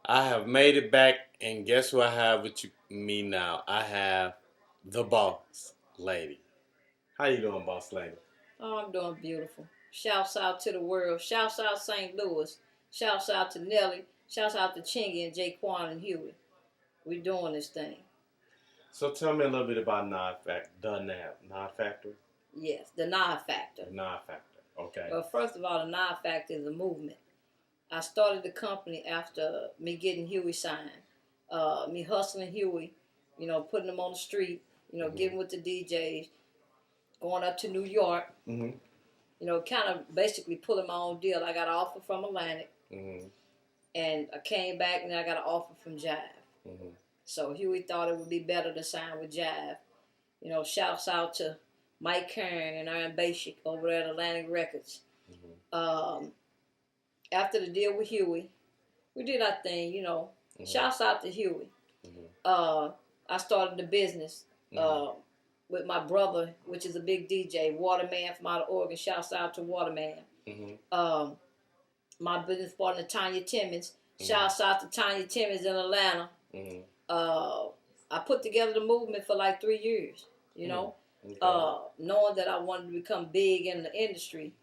I have made it back, and guess what I have with me now? I have the boss lady. How you doing, boss lady? Oh, I'm doing beautiful. Shouts out to the world. Shouts out St. Louis. Shouts out to Nelly. Shouts out to Chingy and Jaquan and Huey. We doing this thing. So tell me a little bit about Nod Factory. Yes, the Nod Factor. The Nod Factor. Okay. Well, first of all, the Nod Factor is a movement. I started the company after me getting Huey signed. Me hustling Huey, putting him on the street, getting with the DJs, going up to New York, Mhm. kind of basically pulling my own deal. I got an offer from Atlantic, Mhm. and I came back and I got an offer from Jive. Mhm. So Huey thought it would be better to sign with Jive. Shouts out to Mike Kern and Aaron Basic over there at Atlantic Records. Mhm. After the deal with Huey, we did our thing. Shouts out to Huey. Mhm. I started the business Mhm. with my brother, which is a big DJ, Waterman from out of Oregon. Shouts out to Waterman. Mhm. My business partner, Tanya Timmons. Mhm. Shouts out to Tanya Timmons in Atlanta. Mhm. I put together the movement for like 3 years, Mhm. Okay. knowing that I wanted to become big in the industry.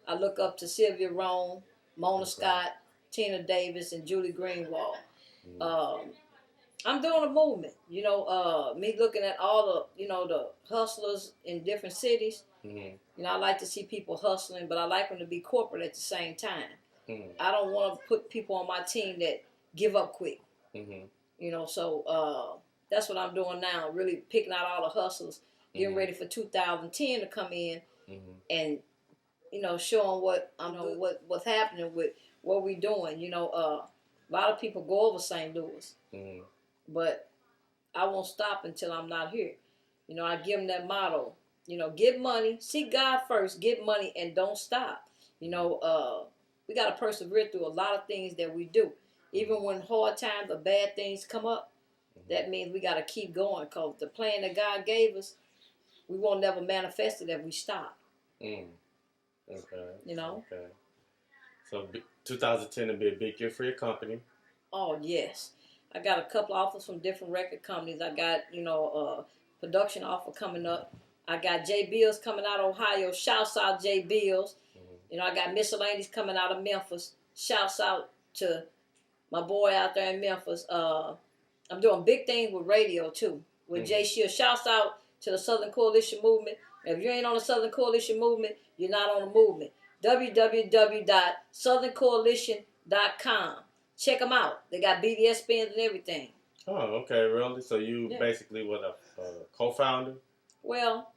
I look up to Sylvia Rome, Mona Okay. Scott, Tina Davis, and Julie Greenwald. Mhm. I'm doing a movement, me looking at all the hustlers in different cities. Mhm. I like to see people hustling, but I like them to be corporate at the same time. Mhm. I don't want to put people on my team that give up quick. Mhm. So that's what I'm doing now. Really picking out all the hustlers, getting Mhm. ready for 2010 to come in Mhm. and showing what I'm doing, what's happening with what we doing. A lot of people go over St. Louis, Mhm. but I won't stop until I'm not here. I give them that motto. Get money, seek God first, get money, and don't stop. We got to persevere through a lot of things that we do. Even when hard times or bad things come up, that means we got to keep going because the plan that God gave us, we won't never manifest it if we stop. Mhm. Okay. You know? Okay. So 2010 will be a big year for your company. Oh, yes. I got a couple offers from different record companies. I got, production offer coming up. I got J Bills coming out of Ohio. Shouts out J Bills. Mhm. I got Miscellaneous coming out of Memphis. Shouts out to my boy out there in Memphis. I'm doing big things with radio too. With Jay Shield. Shouts out to the Southern Coalition Movement. If you ain't on the Southern Coalition Movement, you're not on the movement. www.southerncoalition.com. Check them out. They got BDS pins and everything. Oh, okay, really? So you basically what a co-founder? Well,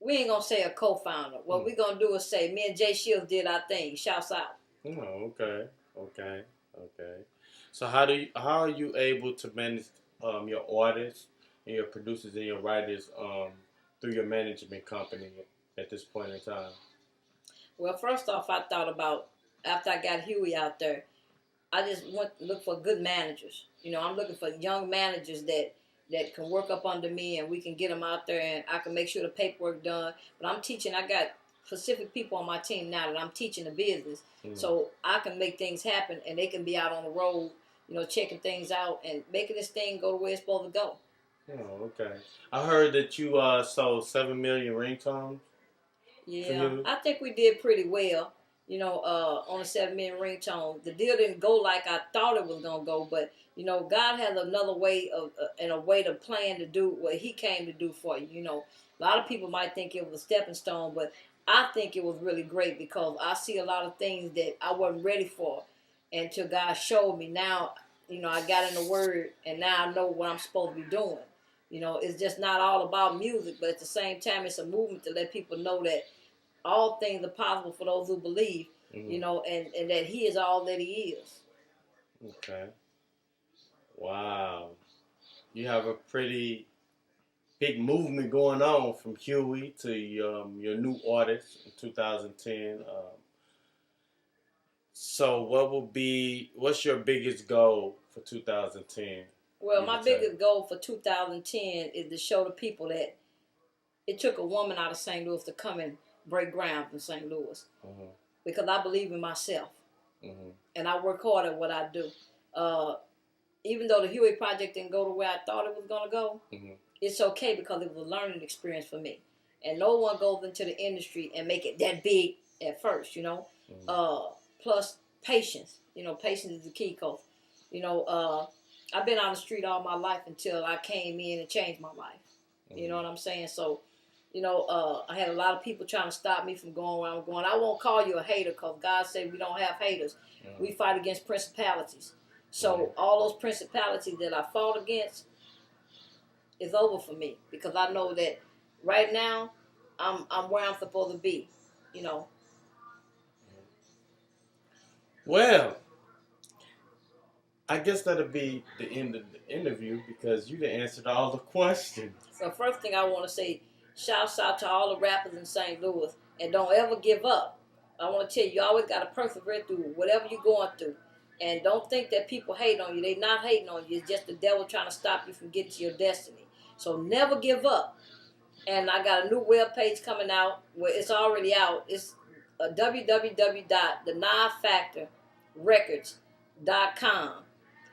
we ain't gonna say a co-founder. What we gonna do is say me and Jay Shields did our thing. Shouts out. Oh, okay, okay, okay. So how are you able to manage your artists and your producers and your writers through your management company at this point in time? Well, first off, I thought about after I got Huey out there, I just went to look for good managers. I'm looking for young managers that can work up under me, and we can get them out there, and I can make sure the paperwork done. But I'm teaching. I got specific people on my team now that I'm teaching the business, so I can make things happen, and they can be out on the road, checking things out and making this thing go the way it's supposed to go. Oh, okay. I heard that you sold 7 million ringtones. Yeah, I think we did pretty well. On a 7 million ringtone, the deal didn't go like I thought it was gonna go, but God has another way of and a way to plan to do what He came to do for you. A lot of people might think it was a stepping stone, but I think it was really great because I see a lot of things that I wasn't ready for until God showed me. Now, I got in the Word, and now I know what I'm supposed to be doing. It's just not all about music, but at the same time, it's a movement to let people know that all things are possible for those who believe, and that He is all that He is. Okay. Wow. You have a pretty big movement going on from Huey to your new artist in 2010. So what's your biggest goal for 2010? Well, my biggest goal for 2010 is to show the people that it took a woman out of St. Louis to come and break ground in St. Louis. Because I believe in myself. and I work hard at what I do. Even though the Huey Project didn't go the way I thought it was going to go, it's okay because it was a learning experience for me. And no one goes into the industry and make it that big at first, you know. Plus patience. You know, patience is the key, coach. You know, I've been on the street all my life until I came in and changed my life. You know what I'm saying? So, you know, I had a lot of people trying to stop me from going where I'm going. I won't call you a hater because God said we don't have haters. We fight against principalities. So all those principalities that I fought against is over for me because I know that right now I'm where I'm supposed to be, you know. Well, I guess that'll be the end of the interview because you done answered all the questions. So first thing I want to say, shouts out to all the rappers in St. Louis, and don't ever give up. I want to tell you, you always got to persevere through whatever you're going through. And don't think that people hate on you. They're not hating on you. It's just the devil trying to stop you from getting to your destiny. So never give up. And I got a new web page coming out where it's already out. It's www.thenivefactorrecords.com.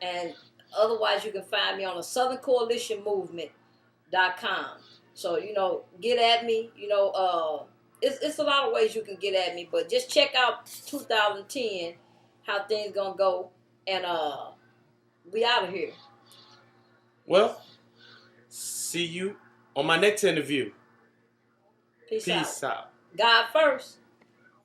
And otherwise, you can find me on the Southern Coalition Movement.com. So, you know, get at me. You know, it's a lot of ways you can get at me. But just check out 2010, how things going to go. And we out of here. Well, see you on my next interview. Peace out. out. God first.